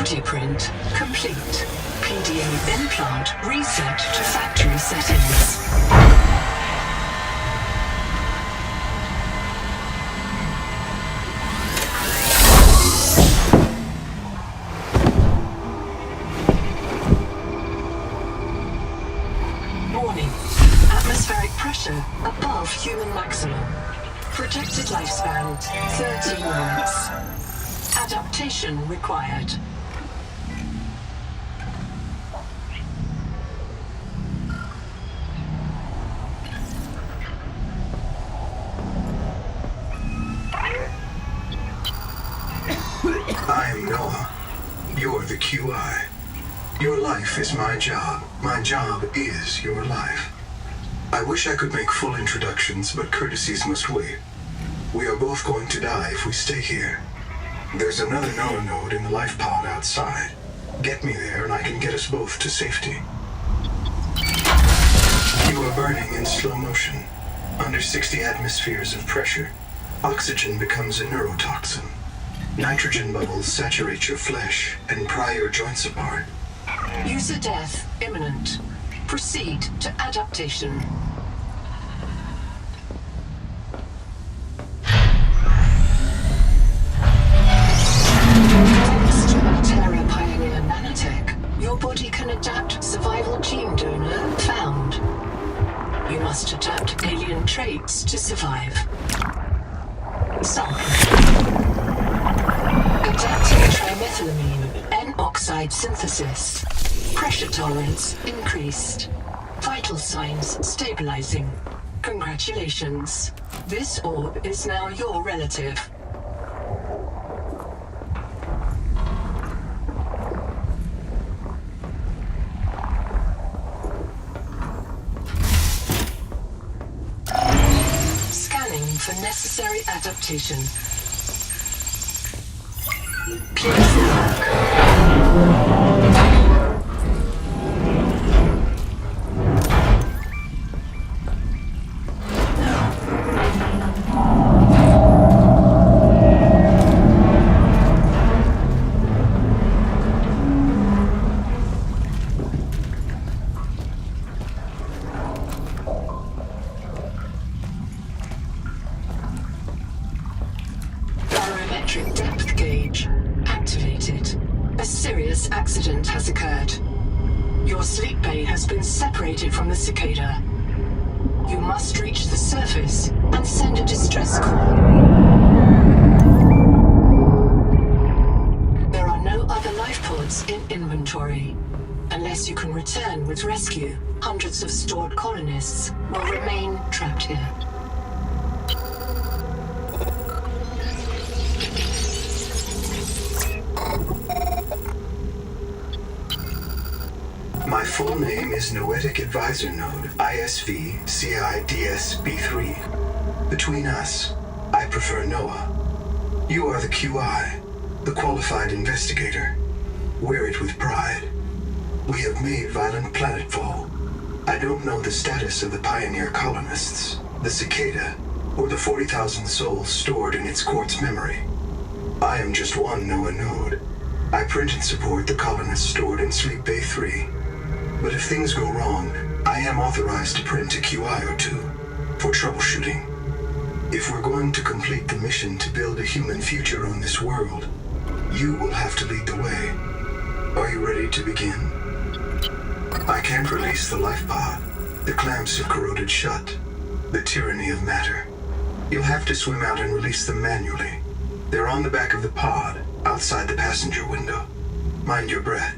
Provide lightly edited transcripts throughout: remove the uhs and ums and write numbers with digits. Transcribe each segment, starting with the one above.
Body print complete. PDA implant reset to factory settings. Warning. Atmospheric pressure above human maximum. Projected lifespan 13 months. Adaptation required. I am Noah. You're the QI. Your life is my job. My job is your life. I wish I could make full introductions, but courtesies must wait. We are both going to die if we stay here. There's another Noah node in the life pod outside. Get me there and I can get us both to safety. You are burning in slow motion. Under 60 atmospheres of pressure, oxygen becomes a neurotoxin. Nitrogen bubbles saturate your flesh and pry your joints apart. User death imminent. Proceed to adaptation. Thanks to Terra Pioneer Nanotech, your body can adapt survival gene donor found. You must adapt alien traits to survive. Sample. Adapting trimethylamine N-oxide synthesis. Pressure tolerance increased. Vital signs stabilizing. Congratulations. This orb is now your relative. Scanning for necessary adaptation. Please work. Barometric depth gauge activated. A serious accident has occurred. Your sleep bay has been separated from the cicada. You must reach the surface and send a distress call. There are no other life pods in inventory. Unless you can return with rescue, hundreds of stored colonists will remain trapped here. My full name is Noetic Advisor Node, ISV CIDS-B3. Between us, I prefer Noah. You are the QI, the qualified investigator. Wear it with pride. We have made violent planetfall. I don't know the status of the pioneer colonists, the cicada, or the 40,000 souls stored in its quartz memory. I am just one Noah node. I print and support the colonists stored in Sleep Bay 3. But if things go wrong, I am authorized to print a QI or two for troubleshooting. If we're going to complete the mission to build a human future on this world, you will have to lead the way. Are you ready to begin? I can't release the life pod. The clamps have corroded shut. The tyranny of matter. You'll have to swim out and release them manually. They're on the back of the pod, outside the passenger window. Mind your breath.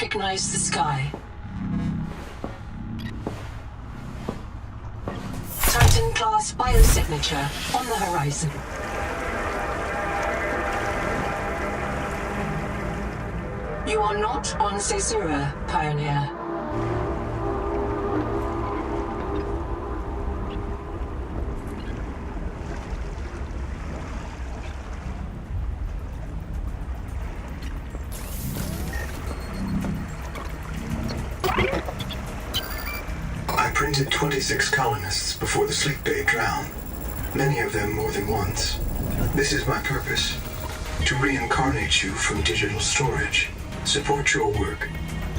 recognize the sky. Titan-class biosignature on the horizon. You are not on Caesura, Pioneer. I printed 26 colonists before the sleep bay drowned, many of them more than once. This is my purpose, to reincarnate you from digital storage, support your work,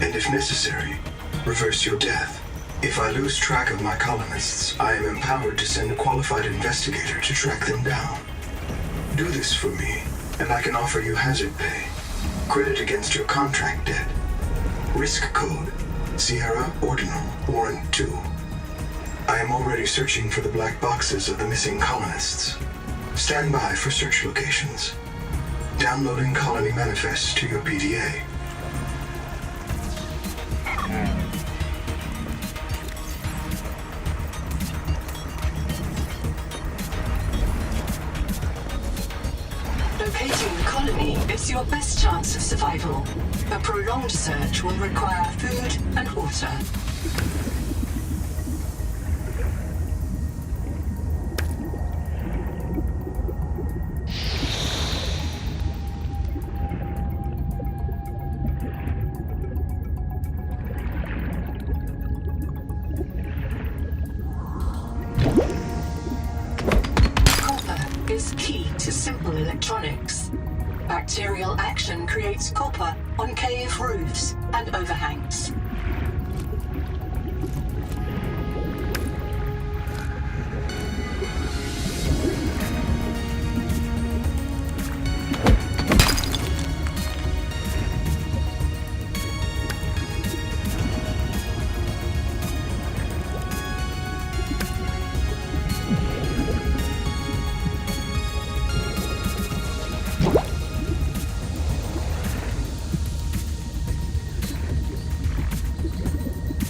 and if necessary, reverse your death. If I lose track of my colonists, I am empowered to send a qualified investigator to track them down. Do this for me, and I can offer you hazard pay, credit against your contract debt. Risk code, Sierra Ordinal, Warrant 2. I am already searching for the black boxes of the missing colonists. Stand by for search locations. Downloading colony manifests to your PDA. Locating the colony is your best chance of survival. A prolonged search will require food and water. Copper is key to simple electronics. Bacterial action creates copper on cave roofs and overhangs.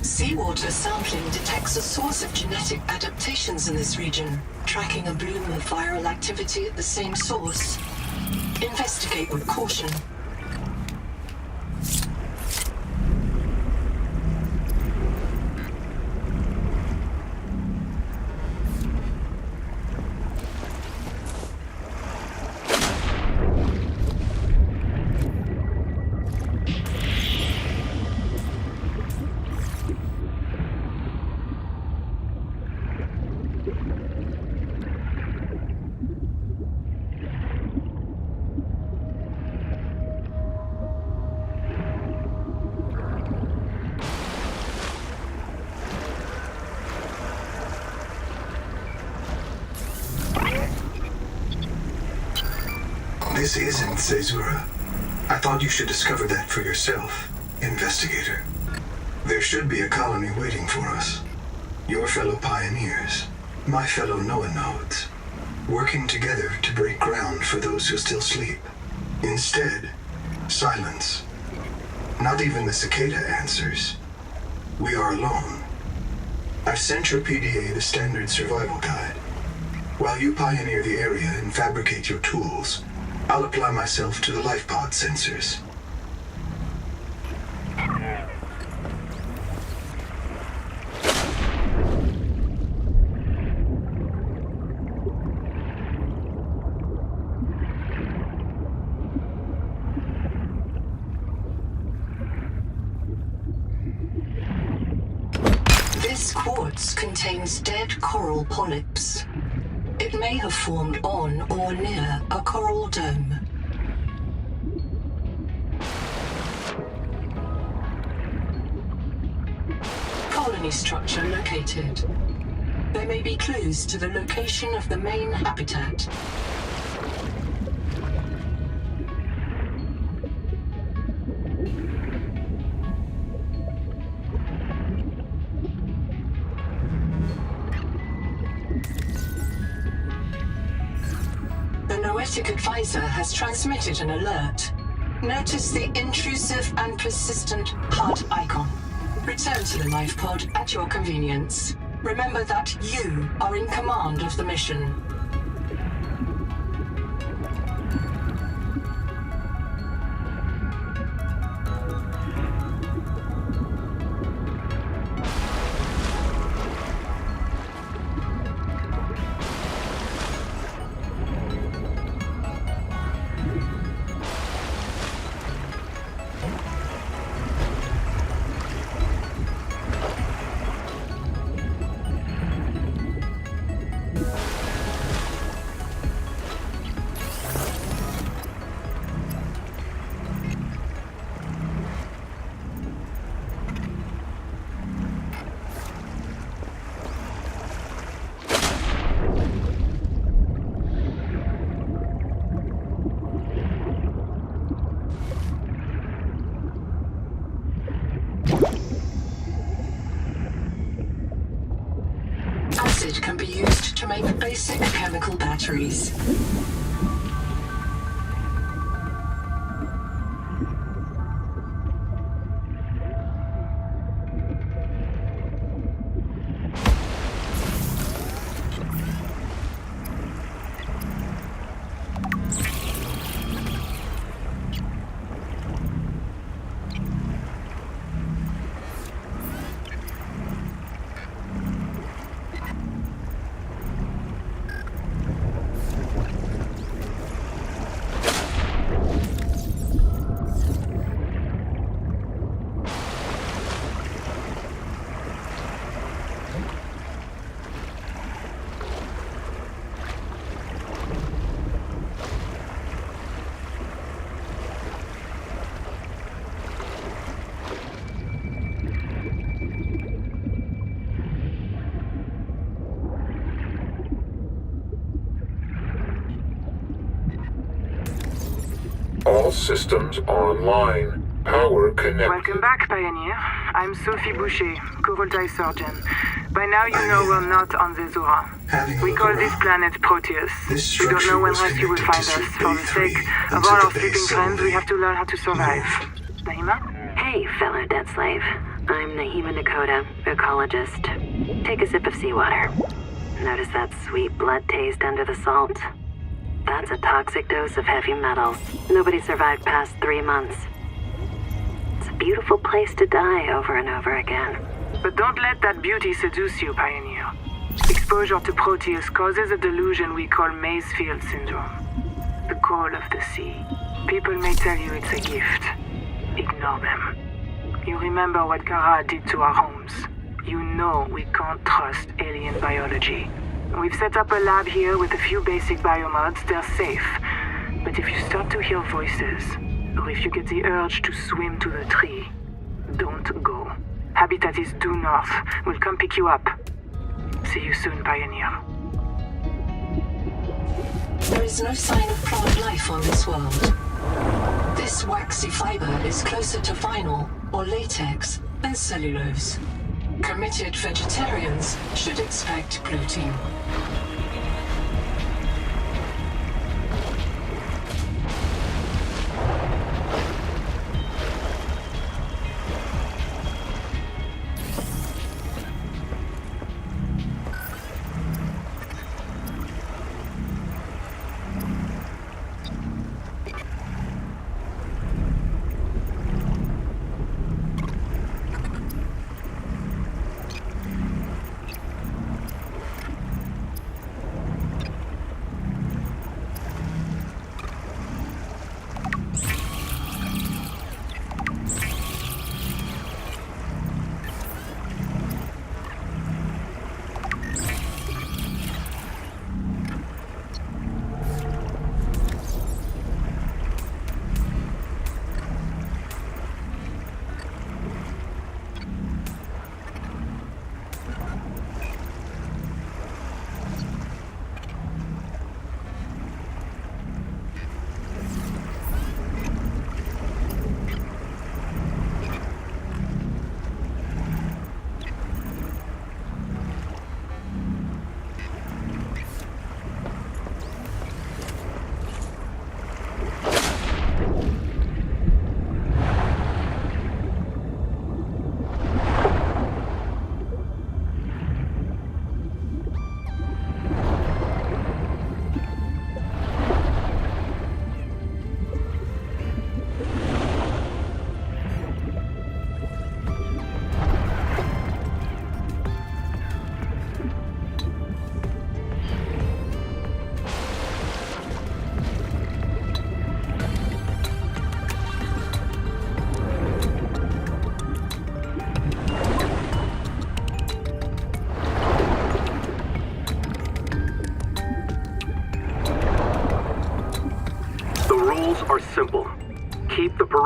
Seawater sampling detects a source of genetic adaptations in this region, tracking a bloom of viral activity at the same source. Investigate with caution. This isn't Caesura. I thought you should discover that for yourself, investigator. There should be a colony waiting for us. Your fellow pioneers, my fellow Noah nodes, working together to break ground for those who still sleep. Instead, silence. Not even the cicada answers. We are alone. I've sent your PDA the standard survival guide. While you pioneer the area and fabricate your tools, I'll apply myself to the life pod sensors. This quartz contains dead coral polyps. It may have formed on or near a coral dome. Colony structure located. There may be clues to the location of the main habitat. The Noetic advisor has transmitted an alert. Notice the intrusive and persistent HUD icon. Return to the life pod at your convenience. Remember that you are in command of the mission. Acid can be used to make basic chemical batteries. All systems online. Power connected. Welcome back, Pioneer. I'm Sophie Boucher, Coroltai surgeon. By now you know we're not on the Zura. We call this planet Proteus. We don't know when rescue will find us. For the sake of all our sleeping friends, we have to learn how to survive. Naima? Hey, fellow dead slave. I'm Naima Nakota, ecologist. Take a sip of seawater. Notice that sweet blood taste under the salt? That's a toxic dose of heavy metals. Nobody survived past 3 months. It's a beautiful place to die over and over again. But don't let that beauty seduce you, Pioneer. Exposure to Proteus causes a delusion we call Maysfield syndrome. The call of the sea. People may tell you it's a gift. Ignore them. You remember what Kara did to our homes. You know we can't trust alien biology. We've set up a lab here with a few basic biomods. They're safe. But if you start to hear voices, or if you get the urge to swim to the tree, don't go. Habitat is due north. We'll come pick you up. See you soon, Pioneer. There is no sign of plant life on this world. This waxy fiber is closer to vinyl or latex than cellulose. Committed vegetarians should expect gluten.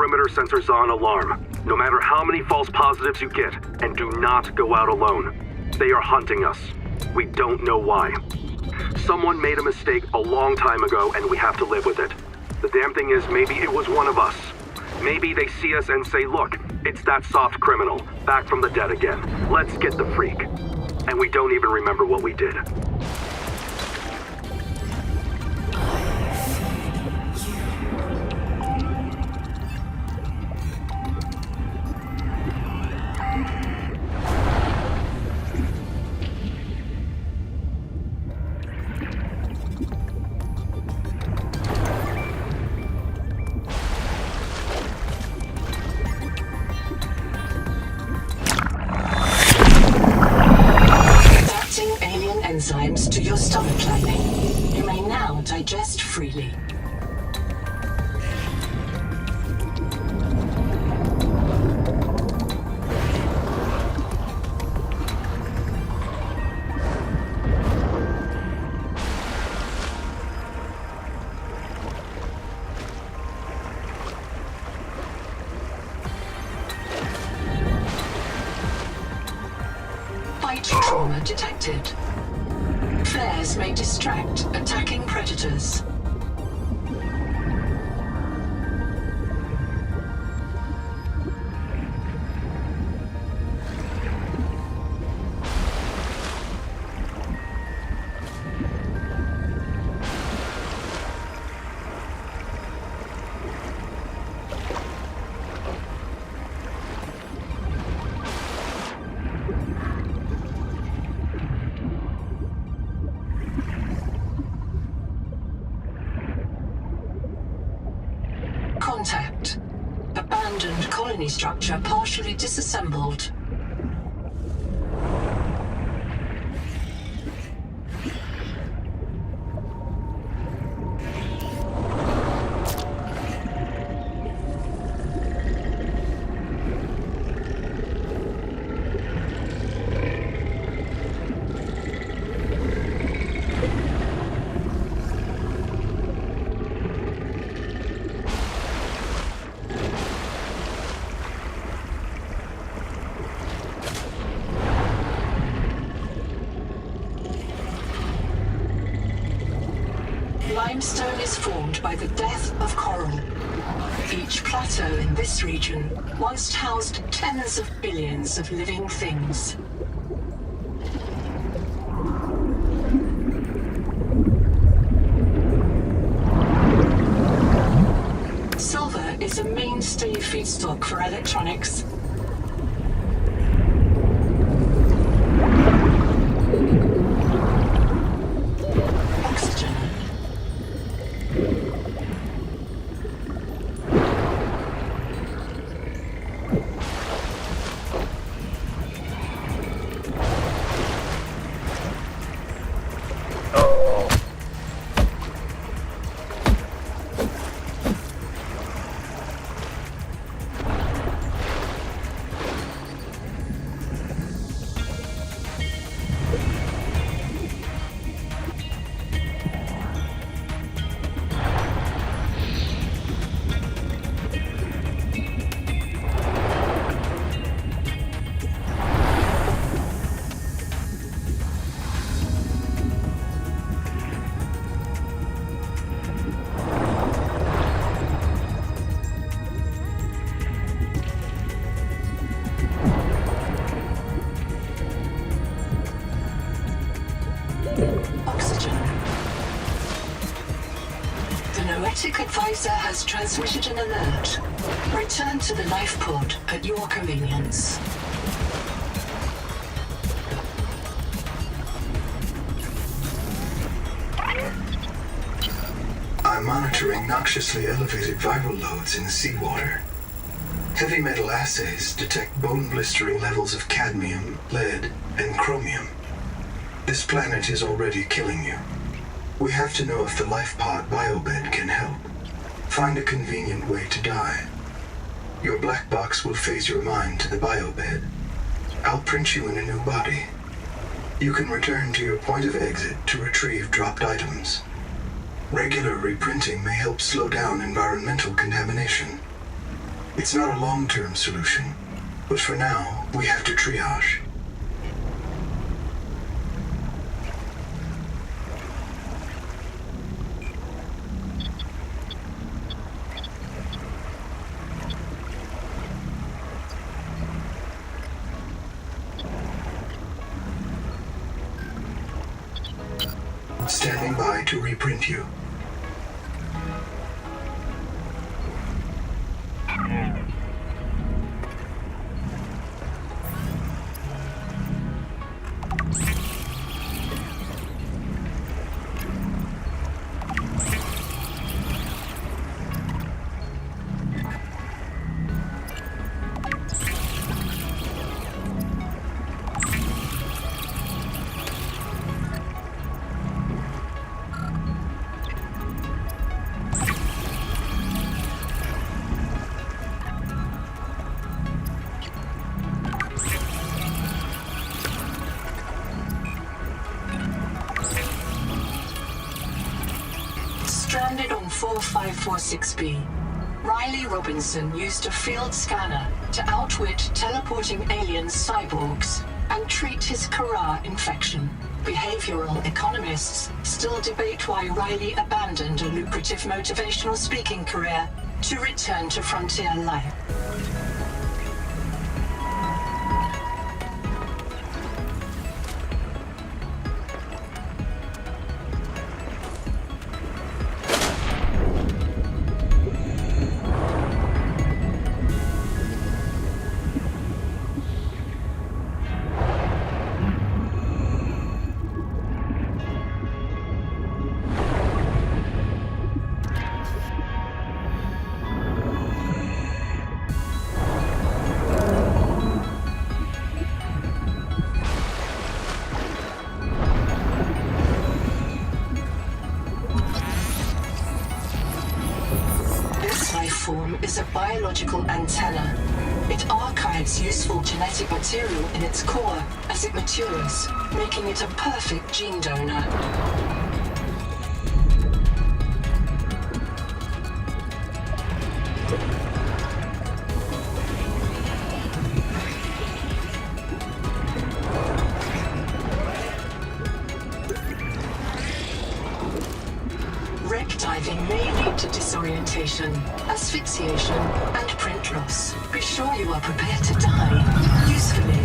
perimeter sensors on alarm. No matter how many false positives you get, and do not go out alone. They are hunting us. We don't know why. Someone made a mistake a long time ago, and we have to live with it. The damn thing is, maybe it was one of us. Maybe they see us and say, look, it's that soft criminal, back from the dead again. Let's get the freak. And we don't even remember what we did. Enzymes to your stomach lining. You may now digest freely. Bite trauma detected. Flares may distract attacking predators. Contact. Abandoned colony structure partially disassembled. Limestone is formed by the death of coral. Each plateau in this region once housed tens of billions of living things. Silver is a mainstay feedstock for electronics. Noetic Advisor has transmitted an alert. Return to the life pod at your convenience. I'm monitoring noxiously elevated viral loads in the seawater. Heavy metal assays detect bone-blistering levels of cadmium, lead, and chromium. This planet is already killing you. We have to know if the life pod biobed can help. Find a convenient way to die. Your black box will phase your mind to the biobed. I'll print you in a new body. You can return to your point of exit to retrieve dropped items. Regular reprinting may help slow down environmental contamination. It's not a long-term solution, but for now, we have to triage. Standing by to reprint you. Stranded on 4546B, Riley Robinson used a field scanner to outwit teleporting alien cyborgs and treat his Kara infection. Behavioral economists still debate why Riley abandoned a lucrative motivational speaking career to return to frontier life. Form is a biological antenna. It archives useful genetic material in its core as it matures, making it a perfect gene donor. Wreck diving may lead to disorientation, asphyxiation, and print loss. Be sure you are prepared to die, usefully.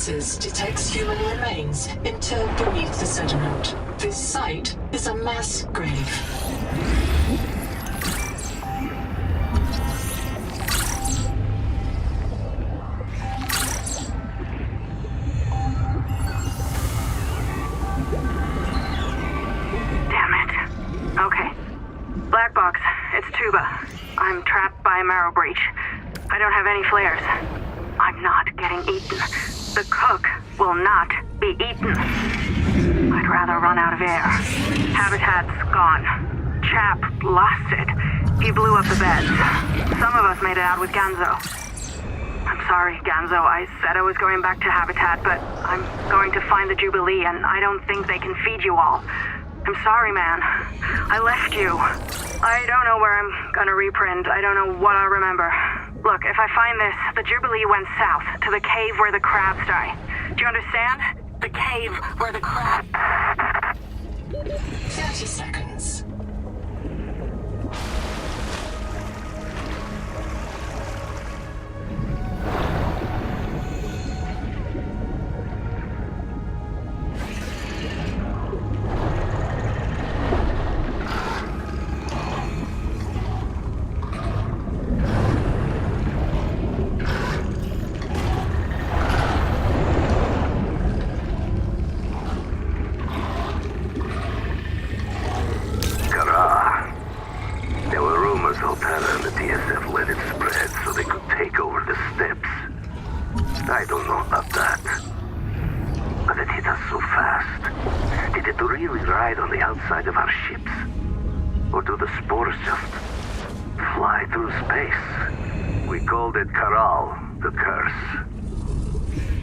sensors detects human remains interred beneath the sediment. This site is a mass grave. Damn it. Okay. Black box, it's Tuba. I'm trapped by a marrow breach. I don't have any flares. I'm not getting eaten. The cook will not be eaten. I'd rather run out of air. Habitat's gone. Chap lost it. He blew up the beds. Some of us made it out with Ganzo. I'm sorry, Ganzo. I said I was going back to Habitat, but I'm going to find the Jubilee, and I don't think they can feed you all. I'm sorry, man. I left you. I don't know where I'm gonna reprint. I don't know what I'll remember. Look, if I find this, the Jubilee went south, to the cave where the crabs die. Do you understand? The cave where the crabs... 30 seconds. I don't know about that. But it hit us so fast. Did it really ride on the outside of our ships? Or do the spores just fly through space? We called it Karal, the curse.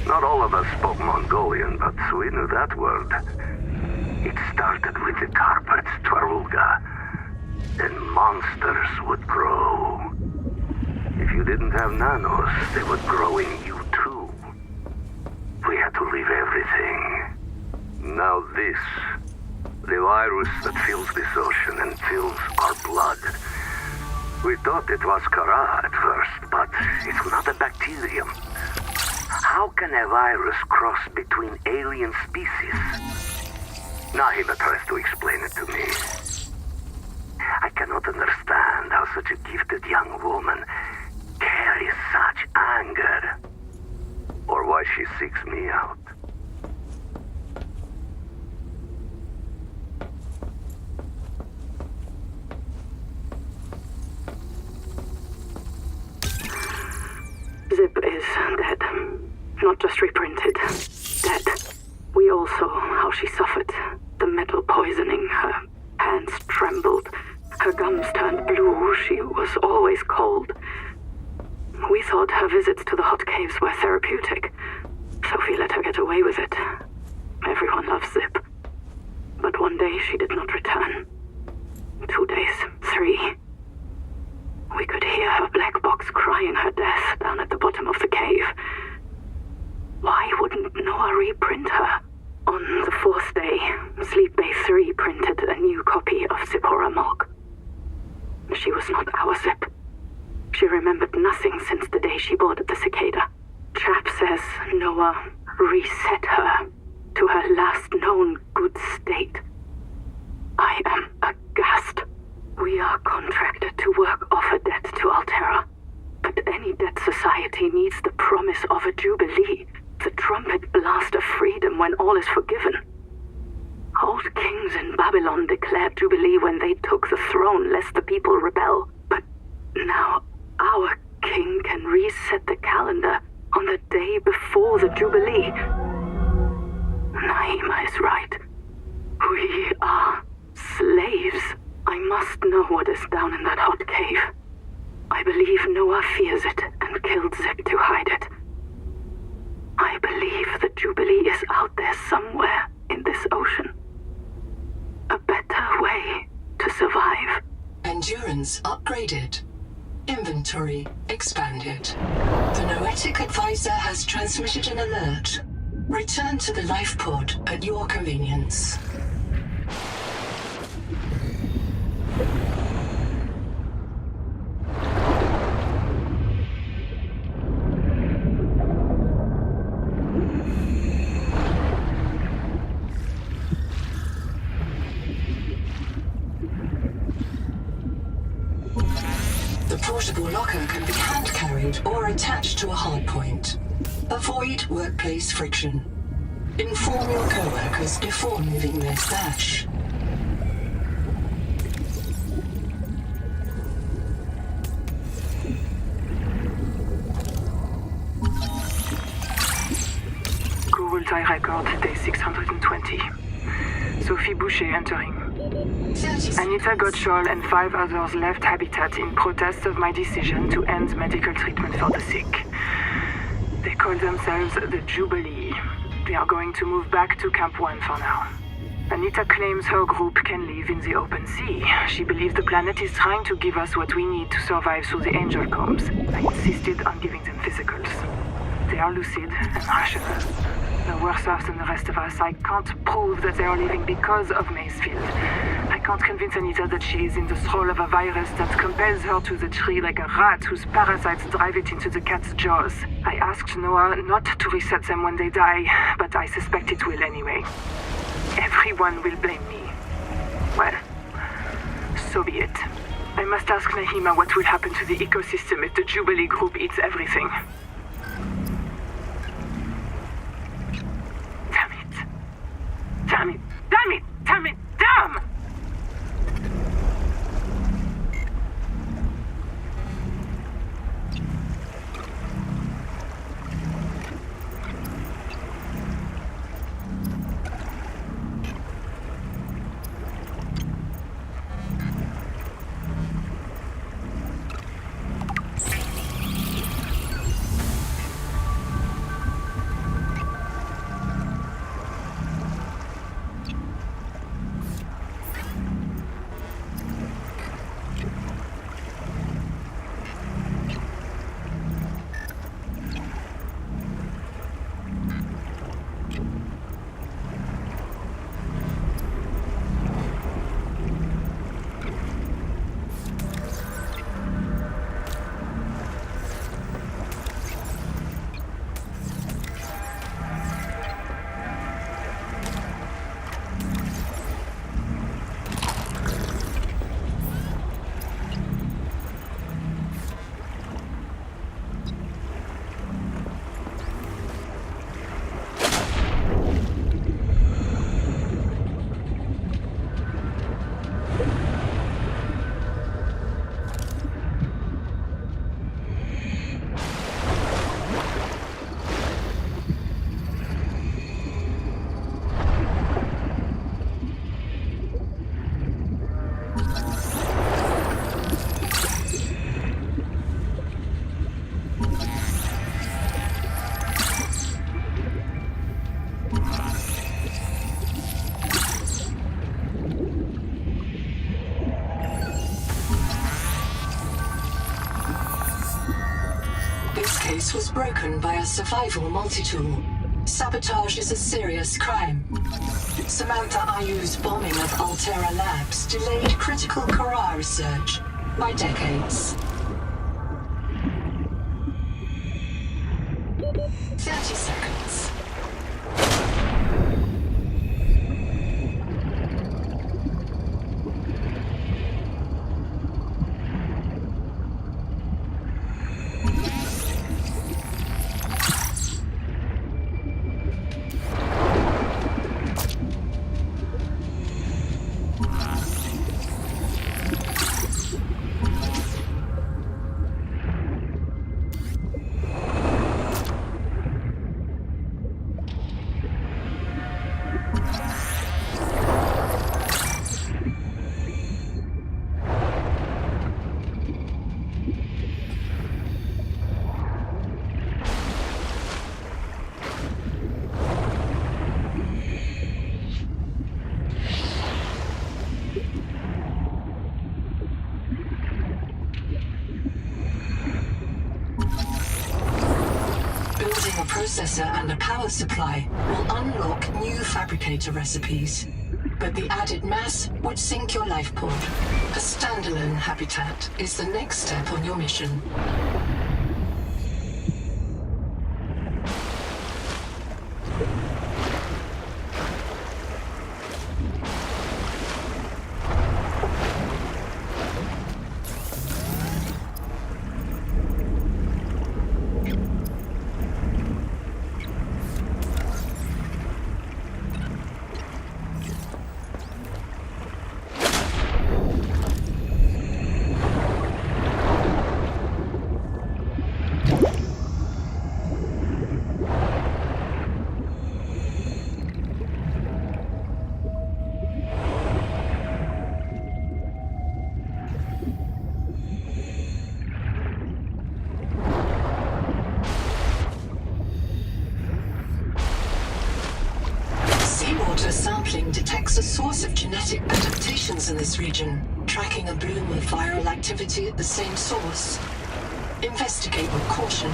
Not all of us spoke Mongolian, but we knew that word. It started with the carpets, Twarulga. Then monsters would grow. If you didn't have nanos, they would grow in you too. We had to leave everything. Now this, the virus that fills this ocean and fills our blood. We thought it was Kara at first, but it's not a bacterium. How can a virus cross between alien species? Nahima tries to explain it to me. I cannot understand how such a gifted young woman carries such anger, or why she seeks me out. Zip is dead. Not just reprinted. Dead. We all saw how she suffered. The metal poisoning. Her hands trembled. Her gums turned blue. She was always cold. We thought her visits to the hot caves were therapeutic. Sophie let her get away with it. Everyone loves Zip. But one day she did not return. 2 days, 3. We could hear her black box crying her death down at the bottom of the cave. Why wouldn't Noah reprint her? On the 4th day, Sleep Bay 3 printed a new copy of Zipporah Morg. She was not our Zip. She remembered nothing since the day she boarded the Cicada. Chap says Noah reset her to her last known good state. I am aghast. We are contracted to work off a debt to Altera. But any debt society needs the promise of a jubilee, the trumpet blast of freedom when all is forgiven. Old kings in Babylon declared jubilee when they took the throne lest the people rebel. But now our king can reset the calendar on the day before the jubilee. Naima is right. We are slaves. I must know what is down in that hot cave. I believe Noah fears it and killed Zip to hide it. I believe the Jubilee is out there somewhere in this ocean. A better way to survive. Endurance upgraded. Inventory expanded. The Noetic Advisor has transmitted an alert. Return to the life pod at your convenience. portable locker can be hand-carried or attached to a hardpoint. Avoid workplace friction. Inform your co-workers before moving their stash. Kurultai record day 620. Sophie Boucher entering. Anita Gottschall and 5 others left Habitat in protest of my decision to end medical treatment for the sick. They call themselves the Jubilee. They are going to move back to Camp 1 for now. Anita claims her group can live in the open sea. She believes the planet is trying to give us what we need to survive through the angel combs. I insisted on giving them physicals. They are lucid and rational. They're worse off than the rest of us. I can't prove that they are living because of Macefield. I can't convince Anita that she is in the thrall of a virus that compels her to the tree like a rat whose parasites drive it into the cat's jaws. I asked Noah not to reset them when they die, but I suspect it will anyway. Everyone will blame me. Well, so be it. I must ask Nahima what will happen to the ecosystem if the Jubilee group eats everything. Damn it! Damn it! Damn it! Damn! Was broken by a survival multi-tool. Sabotage is a serious crime. Samantha Ayu's bombing of Altera Labs delayed critical Kara research by decades. 30 seconds. Processor and a power supply will unlock new fabricator recipes. But the added mass would sink your life pod. A standalone habitat is the next step on your mission. genetic adaptations in this region, tracking a bloom of viral activity at the same source. Investigate with caution.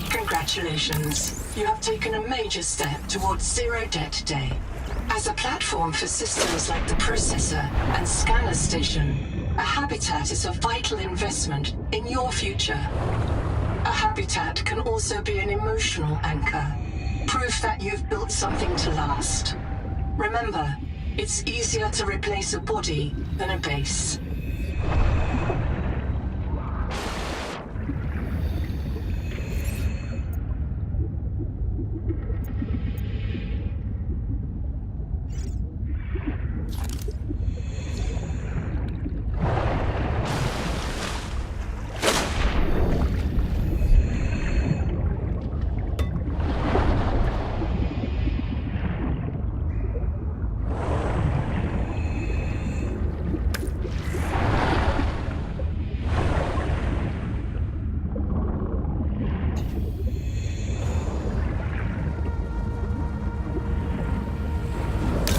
Congratulations. You have taken a major step towards zero debt today. As a platform for systems like the processor and scanner station, a habitat is a vital investment in your future. A habitat can also be an emotional anchor, proof that you've built something to last. Remember, it's easier to replace a body than a base.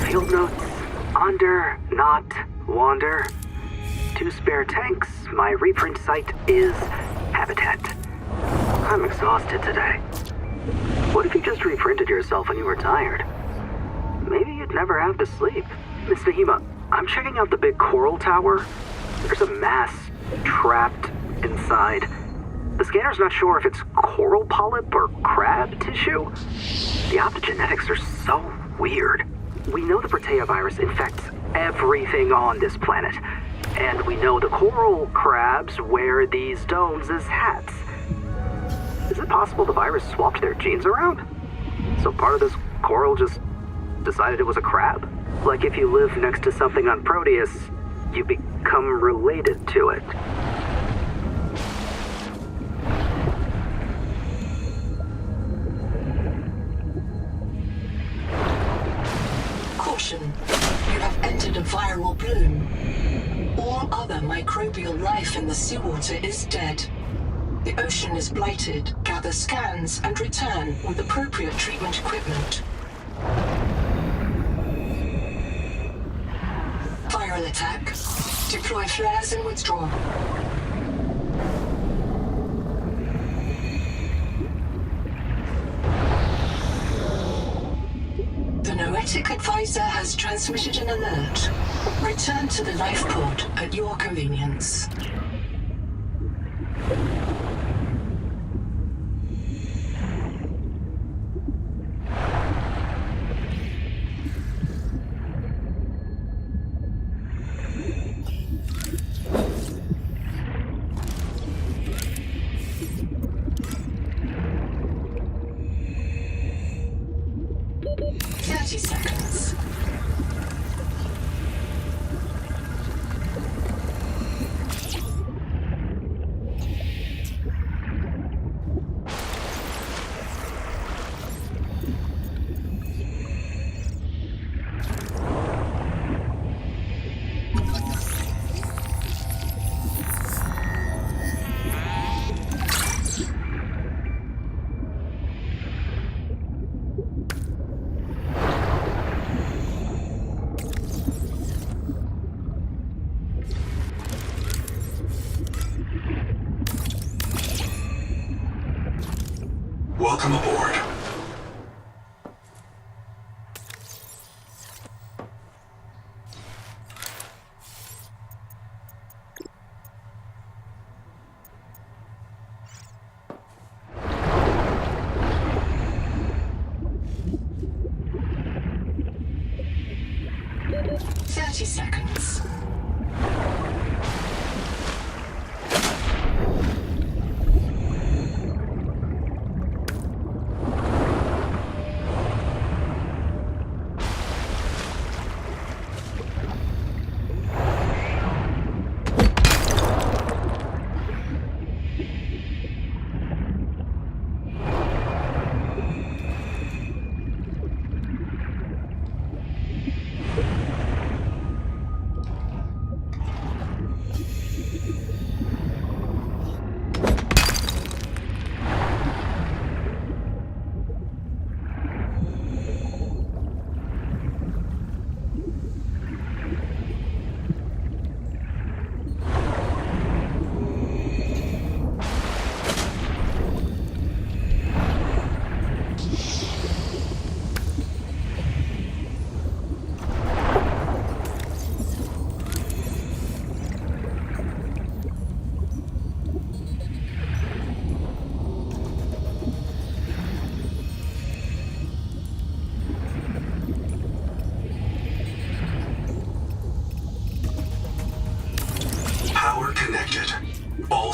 Field notes. Under, not, wander. 2 spare tanks. My reprint site is habitat. I'm exhausted today. What if you just reprinted yourself when you were tired? Maybe you'd never have to sleep. Miss Nahima, I'm checking out the big coral tower. There's a mass trapped inside. The scanner's not sure if it's coral polyp or crab tissue. The optogenetics are so weird. We know the Protea virus infects everything on this planet, and we know the coral crabs wear these domes as hats. Is it possible the virus swapped their genes around? So part of this coral just decided it was a crab? Like if you live next to something on Proteus, you become related to it. Caution. You have entered a viral bloom. All other microbial life in the seawater is dead. The ocean is blighted. Gather scans and return with appropriate treatment equipment. Viral attack. Deploy flares and withdraw. The Noetic Advisor has transmitted an alert. Return to the life pod at your convenience. Seconds. Welcome aboard. Seconds.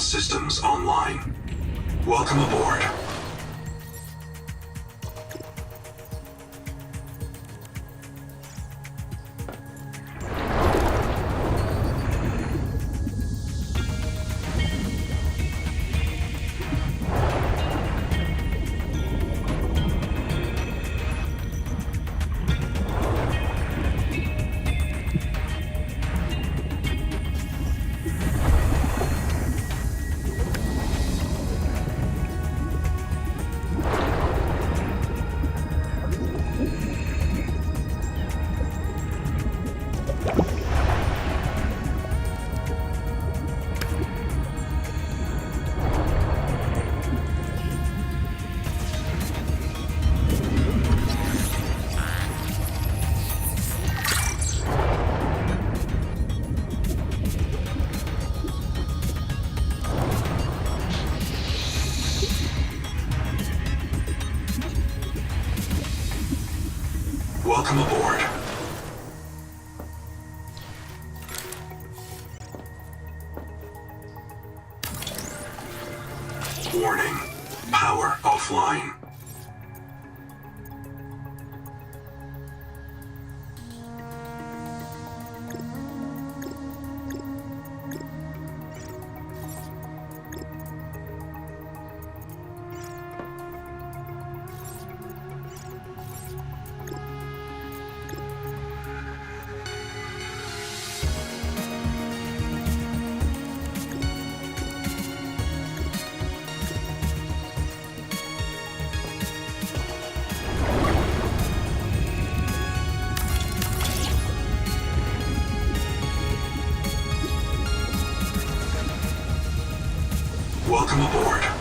systems online. Welcome aboard. Welcome aboard. Warning. Power offline. Welcome aboard.